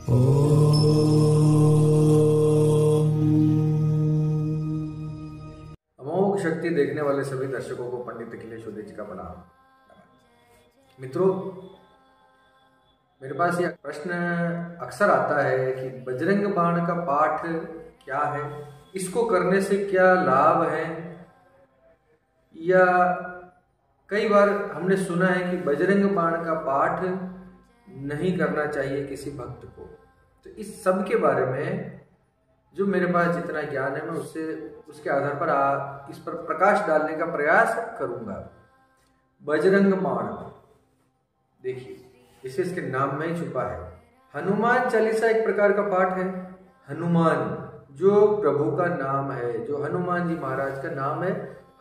अमोघ शक्ति देखने वाले सभी दर्शकों को पंडित अखिलेश उदय जी का प्रणाम। मित्रों, मेरे पास यह प्रश्न अक्सर आता है कि बजरंग बाण का पाठ क्या है, इसको करने से क्या लाभ है, या कई बार हमने सुना है कि बजरंग बाण का पाठ नहीं करना चाहिए किसी भक्त को। तो इस सब के बारे में जो मेरे पास जितना ज्ञान है मैं उसके आधार पर इस पर प्रकाश डालने का प्रयास करूंगा। बजरंग बाण, देखिए इसे इसके नाम में ही छुपा है। हनुमान चालीसा एक प्रकार का पाठ है। हनुमान जो प्रभु का नाम है, जो हनुमान जी महाराज का नाम है,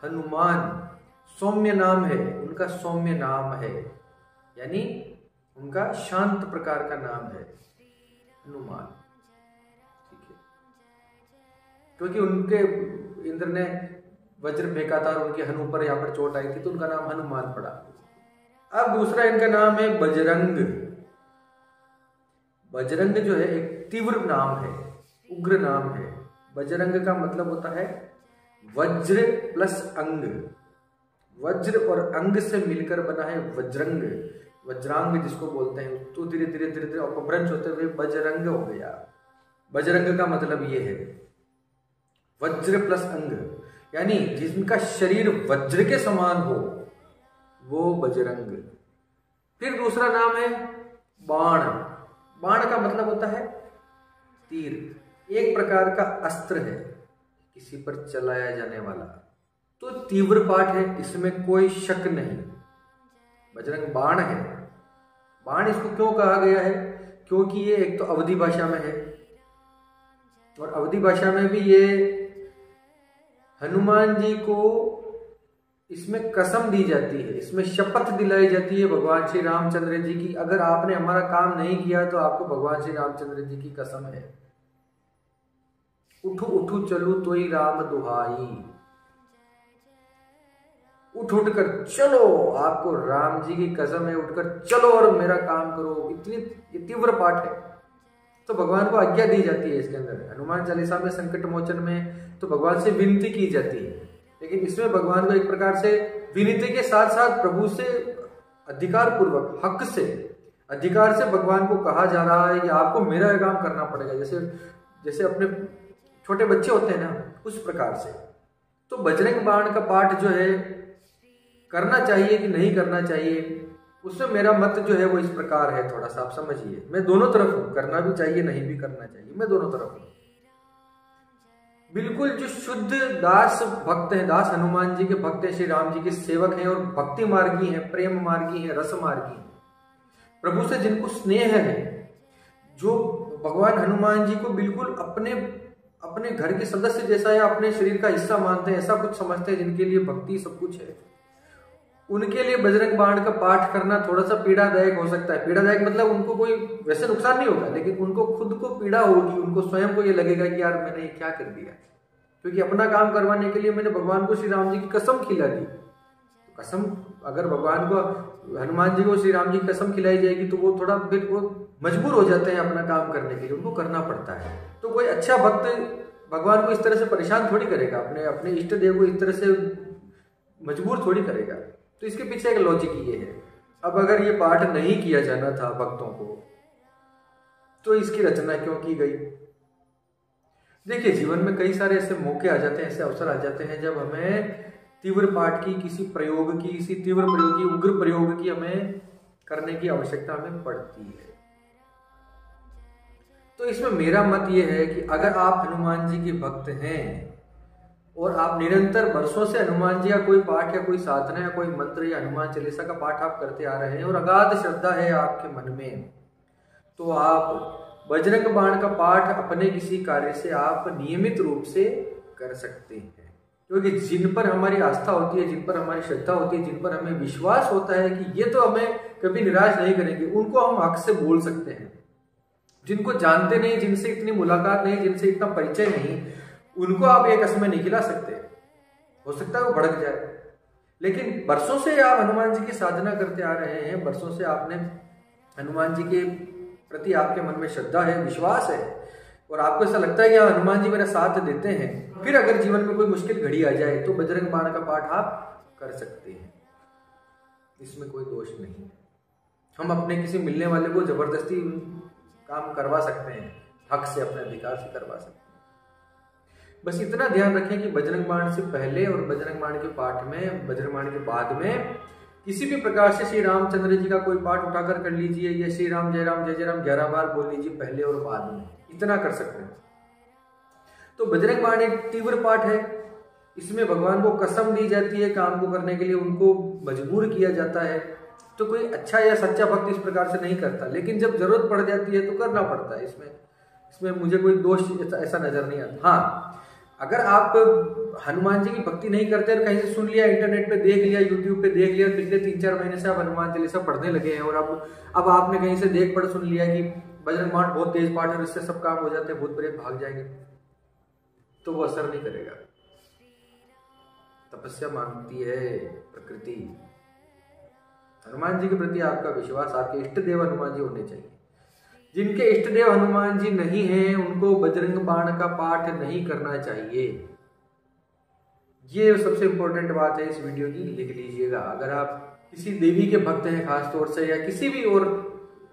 हनुमान सौम्य नाम है, उनका सौम्य नाम है, यानी उनका शांत प्रकार का नाम है हनुमान। ठीक है, क्योंकि उनके इंद्र ने वज्र फेंका था और उनके हनु पर यहाँ पर चोट आई थी तो उनका नाम हनुमान पड़ा। अब दूसरा इनका नाम है बजरंग। बजरंग जो है एक तीव्र नाम है, उग्र नाम है। बजरंग का मतलब होता है वज्र प्लस अंग। वज्र और अंग से मिलकर बना है वज्रंग, वज्रांग जिसको बोलते हैं। तो धीरे धीरे धीरे धीरे अपभ्रंश होते हुए बजरंग हो गया। बजरंग का मतलब ये है वज्र प्लस अंग, यानी जिसका शरीर वज्र के समान हो वो बजरंग। फिर दूसरा नाम है बाण। बाण का मतलब होता है तीर, एक प्रकार का अस्त्र है किसी पर चलाया जाने वाला। तो तीव्र पाठ है, इसमें कोई शक नहीं। बजरंग बाण है। बाण इसको क्यों कहा गया है? क्योंकि ये एक तो अवधी भाषा में है और अवधी भाषा में भी ये हनुमान जी को इसमें कसम दी जाती है, इसमें शपथ दिलाई जाती है भगवान श्री रामचंद्र जी की। अगर आपने हमारा काम नहीं किया तो आपको भगवान श्री रामचंद्र जी की कसम है। उठू उठू चलू तोई राम दुहाई, उठ कर चलो, आपको राम जी की कसम है, उठकर चलो और मेरा काम करो। इतनी तीव्र पाठ है तो भगवान को आज्ञा दी जाती है इसके अंदर। हनुमान चालीसा में संकट मोचन में तो भगवान से विनती की जाती है, लेकिन इसमें भगवान को एक प्रकार से विनती के साथ साथ प्रभु से अधिकार पूर्वक, हक से, अधिकार से भगवान को कहा जा रहा है कि आपको मेरा यह काम करना पड़ेगा। जैसे अपने छोटे बच्चे होते हैं ना, उस प्रकार से। तो बजरंग बाण का पाठ जो है करना चाहिए कि नहीं करना चाहिए, उसमें मेरा मत जो है वो इस प्रकार है। थोड़ा सा आप समझिए, मैं दोनों तरफ हूं, करना भी चाहिए नहीं भी करना चाहिए, मैं दोनों तरफ हूं। बिल्कुल जो शुद्ध दास भक्त हैं, दास हनुमान जी के भक्त हैं, श्री राम जी के सेवक हैं और भक्ति मार्गी हैं, प्रेम मार्गी हैं, रस मार्गी हैं, प्रभु से जिनको स्नेह है, जो भगवान हनुमान जी को बिल्कुल अपने घर के सदस्य जैसा या अपने शरीर का हिस्सा मानते हैं, ऐसा कुछ समझते हैं, जिनके लिए भक्ति सब कुछ है, उनके लिए बजरंग बाण का पाठ करना थोड़ा सा पीड़ादायक हो सकता है। पीड़ादायक मतलब उनको कोई वैसे नुकसान नहीं होगा, लेकिन उनको खुद को पीड़ा होगी, उनको स्वयं को ये लगेगा कि यार मैंने ये क्या कर दिया, क्योंकि अपना काम करवाने के लिए मैंने भगवान को श्री राम जी की कसम खिला दी। तो कसम, अगर भगवान को, हनुमान जी को श्री राम जी की कसम खिलाई जाएगी तो वो थोड़ा फिर वो मजबूर हो जाते हैं अपना काम करने के लिए, उनको करना पड़ता है। तो कोई अच्छा भक्त भगवान को इस तरह से परेशान थोड़ी करेगा, अपने इष्ट देव को इस तरह से मजबूर थोड़ी करेगा। तो इसके पीछे एक लॉजिक ये है। अब अगर ये पाठ नहीं किया जाना था भक्तों को, तो इसकी रचना क्यों की गई? देखिए, जीवन में कई सारे ऐसे मौके आ जाते हैं, ऐसे अवसर आ जाते हैं जब हमें तीव्र पाठ की, किसी प्रयोग की, किसी तीव्र प्रयोग की, उग्र प्रयोग की हमें करने की आवश्यकता हमें पड़ती है। तो इसमें मेरा मत ये है कि अगर आप हनुमान जी के भक्त हैं और आप निरंतर वर्षों से हनुमान जी का कोई पाठ या कोई साधना या कोई मंत्र या हनुमान चालीसा का पाठ आप करते आ रहे हैं और अगाध श्रद्धा है आपके मन में, तो आप बजरंग बाण का पाठ अपने किसी कार्य से आप नियमित रूप से कर सकते हैं। क्योंकि जिन पर हमारी आस्था होती है, जिन पर हमारी श्रद्धा होती है, जिन पर हमें विश्वास होता है कि ये तो हमें कभी निराश नहीं करेंगे, उनको हम हक से बोल सकते हैं। जिनको जानते नहीं, जिनसे इतनी मुलाकात नहीं, जिनसे इतना परिचय नहीं, उनको आप एक कसमें नहीं खिला सकते। हो सकता है वो भड़क जाए, लेकिन वर्षों से आप हनुमान जी की साधना करते आ रहे हैं, वर्षों से आपने हनुमान जी के प्रति आपके मन में श्रद्धा है, विश्वास है और आपको ऐसा लगता है कि हाँ हनुमान जी मेरा साथ देते हैं, फिर अगर जीवन में कोई मुश्किल घड़ी आ जाए तो बजरंग बाण का पाठ आप कर सकते हैं, इसमें कोई दोष नहीं। हम अपने किसी मिलने वाले को जबरदस्ती काम करवा सकते हैं, हक से, अपने अधिकार से करवा सकते हैं। बस इतना ध्यान रखें कि बजरंग बाण से पहले और बजरंग बाण के पाठ में, बजरंग बाण के बाद में किसी भी प्रकार से श्री रामचंद्र जी का कोई पाठ उठाकर कर लीजिए, या श्री राम जय राम जय जय राम 11 बार बोल लीजिए पहले और बाद में, इतना कर सकते हैं। तो बजरंग बाण एक तीव्र पाठ है, इसमें भगवान को कसम दी जाती है काम को करने के लिए, उनको मजबूर किया जाता है। तो कोई अच्छा या सच्चा भक्त इस प्रकार से नहीं करता, लेकिन जब जरूरत पड़ जाती है तो करना पड़ता है। इसमें मुझे कोई दोष ऐसा नजर नहीं आता। हाँ, अगर आप हनुमान जी की भक्ति नहीं करते और कहीं से सुन लिया, इंटरनेट पे देख लिया, यूट्यूब पे देख लिया, पिछले 3-4 महीने से आप हनुमान चालीसा पढ़ने लगे हैं और अब आपने कहीं से देख पढ़ सुन लिया कि बजरंग बाण बहुत तेज पाठ है और इससे सब काम हो जाते हैं, भूत प्रेत भाग जाएंगे, तो वो असर नहीं करेगा। तपस्या मांगती है प्रकृति। हनुमान जी के प्रति आपका विश्वास, आपके इष्ट देव हनुमान जी होने चाहिए। जिनके इष्ट देव हनुमान जी नहीं हैं उनको बजरंग बाण का पाठ नहीं करना चाहिए। ये सबसे इंपॉर्टेंट बात है इस वीडियो की, लिख लीजिएगा। अगर आप किसी देवी के भक्त हैं खास तौर से, या किसी भी और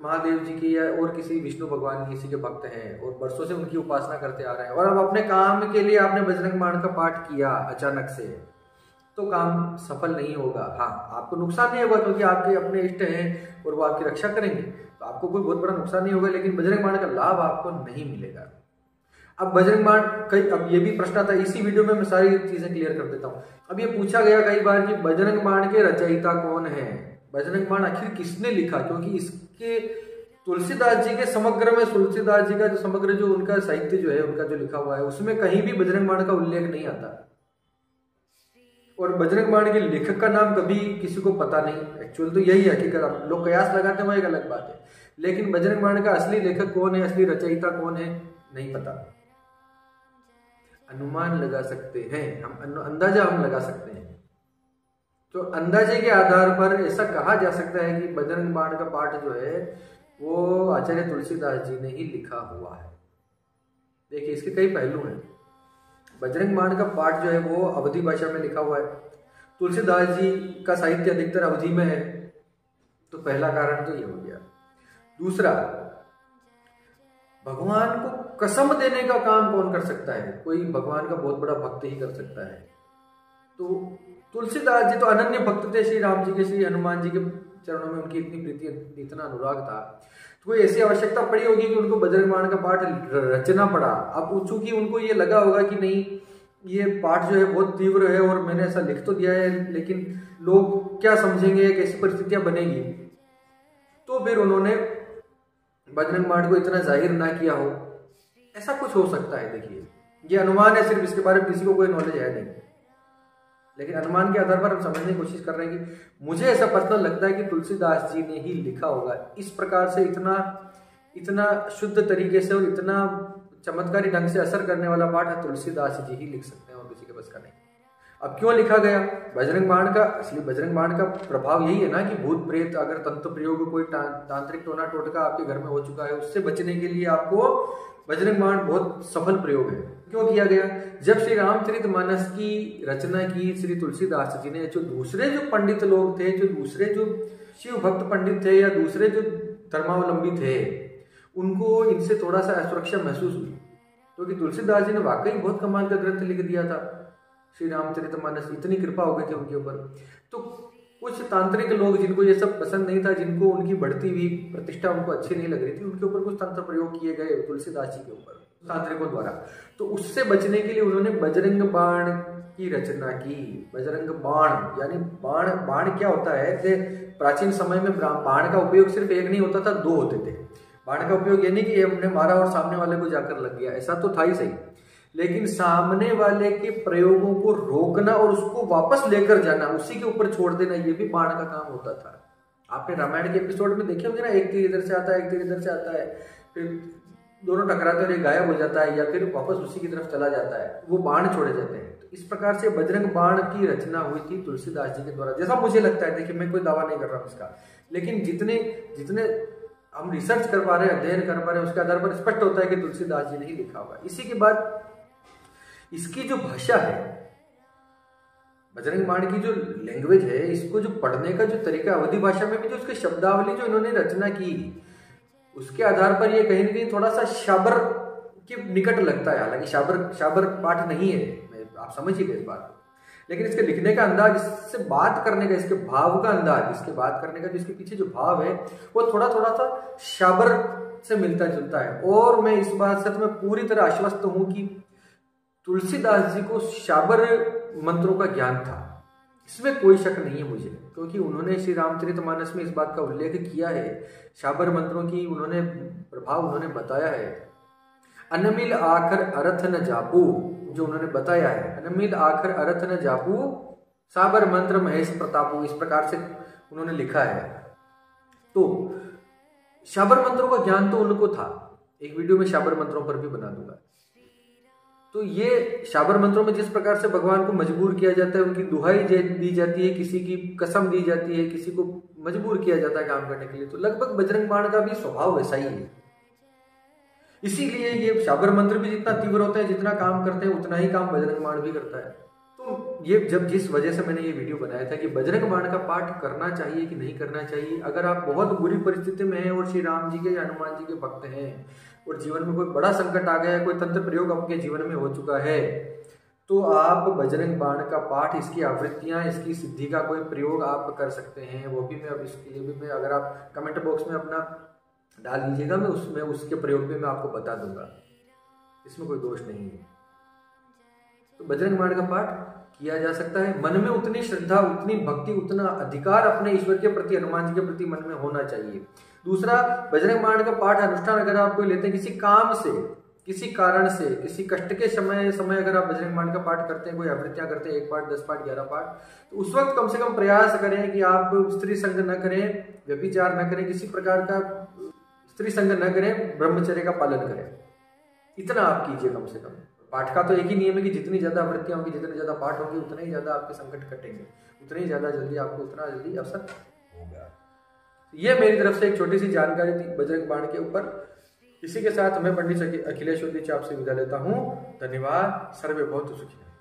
महादेव जी की या और किसी विष्णु भगवान की किसी के भक्त हैं और बरसों से उनकी उपासना करते आ रहे हैं, और अब अपने काम के लिए आपने बजरंग बाण का पाठ किया अचानक से, तो काम सफल नहीं होगा। हाँ, आपको नुकसान नहीं होगा क्योंकि आपके अपने इष्ट हैं और वो आपकी रक्षा करेंगे, तो आपको कोई बहुत बड़ा नुकसान नहीं होगा, लेकिन बजरंग बाण का लाभ आपको नहीं मिलेगा। अब बजरंग बाण अब ये भी प्रश्न आता है, इसी वीडियो में मैं सारी चीजें क्लियर कर देता हूँ। अब ये पूछा गया कई बार कि बजरंग बाण के रचयिता कौन है, बजरंग बाण आखिर किसने लिखा, क्योंकि इसके तुलसीदास जी के समग्र में, तुलसीदास जी का जो समग्र जो उनका साहित्य जो है, उनका जो लिखा हुआ है, उसमें कहीं भी बजरंग बाण का उल्लेख नहीं आता। और बजरंग बाण के लेखक का नाम कभी किसी को पता नहीं। एक्चुअल तो यही है, हकीकत लोग कयास लगाते हैं वो एक अलग बात है, लेकिन बजरंग बाण का असली लेखक कौन है, असली रचयिता कौन है, नहीं पता। अनुमान लगा सकते हैं हम, अंदाजा हम लगा सकते हैं। तो अंदाजे के आधार पर ऐसा कहा जा सकता है कि बजरंग बाण का पाठ जो है वो आचार्य तुलसीदास जी ने ही लिखा हुआ है। देखिए, इसके कई पहलू हैं। बजरंग बाण का पाठ जो है वो अवधी भाषा में लिखा हुआ है, तुलसीदास जी का साहित्य अधिकतर अवधी में है, तो पहला कारण तो ये हो गया। दूसरा, भगवान को कसम देने का काम कौन कर सकता है, कोई भगवान का बहुत बड़ा भक्त ही कर सकता है। तो तुलसीदास जी तो अनन्य भक्त थे श्री राम जी के, श्री हनुमान जी के चरणों में उनकी इतनी प्रीति, इतना अनुराग था, तो कोई ऐसी आवश्यकता पड़ी होगी कि उनको बजरंग बाण का पाठ रचना पड़ा। अब चूंकि उनको ये लगा होगा कि नहीं, ये पाठ जो है बहुत तीव्र है और मैंने ऐसा लिख तो दिया है, लेकिन लोग क्या समझेंगे, कैसी परिस्थितियां बनेगी, तो फिर उन्होंने बजरंग बाण को इतना जाहिर ना किया हो, ऐसा कुछ हो सकता है। देखिए, ये अनुमान है, सिर्फ इसके बारे में किसी को कोई नॉलेज है नहीं, लेकिन अनुमान के आधार पर हम समझने की कोशिश कर रहे हैं कि मुझे ऐसा पर्सनल लगता है कि तुलसीदास जी ने ही लिखा होगा। इस प्रकार से इतना शुद्ध तरीके से और इतना चमत्कारी ढंग से असर करने वाला पाठ तुलसीदास जी ही लिख सकते हैं और किसी के बस का नहीं। अब क्यों लिखा गया बजरंग बाण का? असली बजरंग बाण का प्रभाव यही है ना कि भूत प्रेत, अगर तंत्र प्रयोग, कोई तांत्रिक टोना टोटका आपके घर में हो चुका है, उससे बचने के लिए आपको बजरंग बाण बहुत सफल प्रयोग है। क्यों किया गया? जब श्री रामचरितमानस की रचना की श्री तुलसीदास जी ने, जो दूसरे जो पंडित लोग थे, जो दूसरे जो शिव भक्त पंडित थे या दूसरे जो धर्मावलंबी थे, उनको इनसे थोड़ा सा असुरक्षा महसूस हुई, क्योंकि तुलसीदास जी ने वाकई बहुत कमाल का ग्रंथ लिख दिया था श्री रामचरितमानस, इतनी कृपा हो गई थी उनके ऊपर। तो कुछ तांत्रिक लोग जिनको ये सब पसंद नहीं था, जिनको उनकी बढ़ती हुई प्रतिष्ठा उनको अच्छी नहीं लग रही थी, उनके ऊपर कुछ तंत्र प्रयोग किए गए तुलसीदास जी के ऊपर तांत्रिकों द्वारा। तो उससे बचने के लिए उन्होंने बजरंग बाण की रचना की। बजरंग बाण यानी बाण क्या होता है कि प्राचीन समय में बाण का उपयोग सिर्फ एक नहीं होता था, दो होते थे। बाण का उपयोग ये नहीं कि हमने मारा और सामने वाले को जाकर लग गया, ऐसा तो था ही सही, लेकिन सामने वाले के प्रयोगों को रोकना और उसको वापस लेकर जाना, उसी के ऊपर छोड़ देना, ये भी बाण का काम होता था। आपने रामायण के एपिसोड में देखे होंगे ना, एक तीर इधर से आता है, एक तीर इधर से आता है, फिर दोनों टकराते हुए गायब हो जाता है या फिर वापस उसी की तरफ चला जाता है, वो बाण छोड़े जाते हैं। तो इस प्रकार से बजरंग बाण की रचना हुई थी तुलसीदास जी के द्वारा, जैसा मुझे लगता है। देखिए, मैं कोई दावा नहीं कर रहा हूँ इसका, लेकिन जितने हम रिसर्च कर पा रहे हैं, अध्ययन कर पा रहे हैं, उसके आधार पर स्पष्ट होता है कि तुलसीदास जी ने ही लिखा हुआ है। इसी के बाद इसकी जो भाषा है, बजरंग बाण की जो लैंग्वेज है, इसको जो पढ़ने का जो तरीका, अवधी भाषा में भी जो उसके शब्दावली जो इन्होंने रचना की, उसके आधार पर ये कहीं ना कहीं थोड़ा सा शाबर के निकट लगता है। हालांकि शाबर पाठ नहीं है, आप समझ ही गए इस बात को, लेकिन इसके लिखने का अंदाज, इससे बात करने का, इसके भाव का अंदाज, इसके बात करने का जो इसके पीछे जो भाव है, वो थोड़ा सा शाबर से मिलता जुलता है। और मैं इस बात से तो मैं पूरी तरह आश्वस्त हूं कि तुलसीदास जी को शाबर मंत्रों का ज्ञान था, इसमें कोई शक नहीं है मुझे, क्योंकि उन्होंने श्री रामचरितमानस में इस बात का उल्लेख किया है। शाबर मंत्रों की उन्होंने प्रभाव उन्होंने बताया है। अनमिल आखर अर्थ न जापू, जो उन्होंने बताया है, अनमिल आखर अर्थ न जापू, साबर मंत्र महेश प्रतापू, इस प्रकार से उन्होंने लिखा है। तो शाबर मंत्रों का ज्ञान तो उनको था, एक वीडियो में शाबर मंत्रों पर भी बना दूंगा। तो ये शाबर मंत्रों में जिस प्रकार से भगवान को मजबूर किया जाता है, उनकी दुहाई दी जाती है, किसी की कसम दी जाती है, किसी को मजबूर किया जाता है काम करने के लिए, तो लगभग बजरंग बाण का भी स्वभाव वैसा ही है। इसीलिए ये शाबर मंत्र भी जितना तीव्र होता है, जितना काम करते हैं, उतना ही काम बजरंग बाण भी करता है। तो ये जब जिस वजह से मैंने ये वीडियो बनाया था कि बजरंग बाण का पाठ करना चाहिए कि नहीं करना चाहिए, अगर आप बहुत बुरी परिस्थिति में हैं और श्री राम जी के या हनुमान जी के भक्त हैं और जीवन में कोई बड़ा संकट आ गया है, कोई तंत्र प्रयोग आपके जीवन में हो चुका है, तो आप बजरंग बाण का पाठ, इसकी आवृत्तियां, इसकी सिद्धि का कोई प्रयोग आप कर सकते हैं। वो भी मैं अब इसके लिए भी मैं, अगर आप कमेंट बॉक्स में अपना डाल दीजिएगा, मैं उसमें उसके प्रयोग भी मैं आपको बता दूंगा, इसमें कोई दोष नहीं है। तो बजरंग बाण का पाठ किया जा सकता है। मन में उतनी श्रद्धा, उतनी भक्ति, उतना अधिकार अपने ईश्वर के प्रति, हनुमान जी के प्रति मन में होना चाहिए। दूसरा, बजरंग बाण का पाठ अनुष्ठान अगर आप कोई लेते हैं किसी काम से, किसी कारण से, किसी कष्ट के समय अगर आप बजरंग बाण का पाठ करते हैं, कोई आवृत्तियां करते हैं, 1 पाठ, 10 पाठ, 11 पाठ, तो उस वक्त कम से कम प्रयास करें कि आप स्त्री संग न करें, व्यभिचार न करें, किसी प्रकार का स्त्री संग न करें, ब्रह्मचर्य का पालन करें। इतना आप कीजिए कम से कम। पाठ का तो एक ही नियम है कि जितनी ज्यादा आवृत्तियां होंगी, जितने ज्यादा पाठ होंगे, उतना ही ज्यादा आपके संकट कटेंगे, उतनी ही ज्यादा जल्दी आपको उतना जल्दी अवसर होगा। ये मेरी तरफ से एक छोटी सी जानकारी थी बजरंग बाण के ऊपर। इसी के साथ मैं पंडित अखिलेश आपसे विदा लेता हूँ। धन्यवाद। सर्वे भवन्तु सुखिनः।